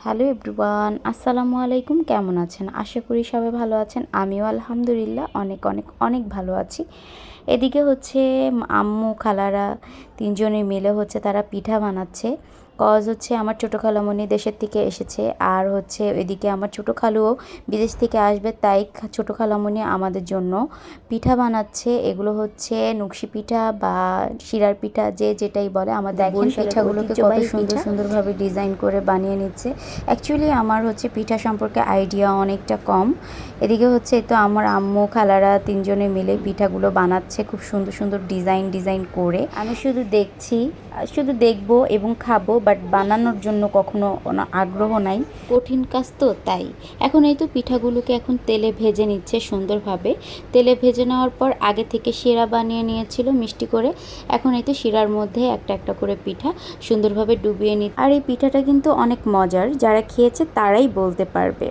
Hello everyone, আসসালামু আলাইকুম। কেমন আছেন? আশা করি সবাই ভালো আছেন। আমিও আলহামদুলিল্লাহ অনেক অনেক অনেক ভালো আছি। এদিকে হচ্ছে আম্মু খালারা তিনজনে মিলে হচ্ছে তারা পিঠা বানাচ্ছে। হচ্ছে আমার ছোটো খালামণি দেশের থেকে এসেছে, আর হচ্ছে এদিকে আমার ছোটো খালুও বিদেশ থেকে আসবে, তাই ছোটো খালামণি আমাদের জন্য পিঠা বানাচ্ছে। এগুলো হচ্ছে নকশি পিঠা বা শিরার পিঠা, যে যেটাই বলে। আমাদের পিঠাগুলোকে কত সুন্দর সুন্দরভাবে ডিজাইন করে বানিয়ে নিচ্ছে। অ্যাকচুয়ালি আমার হচ্ছে পিঠা সম্পর্কে আইডিয়া অনেকটা কম। এদিকে হচ্ছে তো আমার আম্মু খালারা তিনজনে মিলে পিঠাগুলো বানাচ্ছে খুব সুন্দর সুন্দর ডিজাইন করে। আমি শুধু দেখছি, শুধু দেখবো এবং খাবো, বাট বানানোর জন্য কখনো আগ্রহ নাই। কঠিন কাজ তো, তাই এখন এই তো পিঠাগুলোকে এখন তেলে ভেজে নিচ্ছে সুন্দরভাবে। তেলে ভেজে নেওয়ার পর আগে থেকে শিরা বানিয়ে নিয়েছিল মিষ্টি করে। এখন এই তো শিরার মধ্যে একটা একটা করে পিঠা সুন্দরভাবে ডুবিয়ে নিচ্ছে। আর এই পিঠাটা কিন্তু অনেক মজার, যারা খেয়েছে তারাই বলতে পারবে।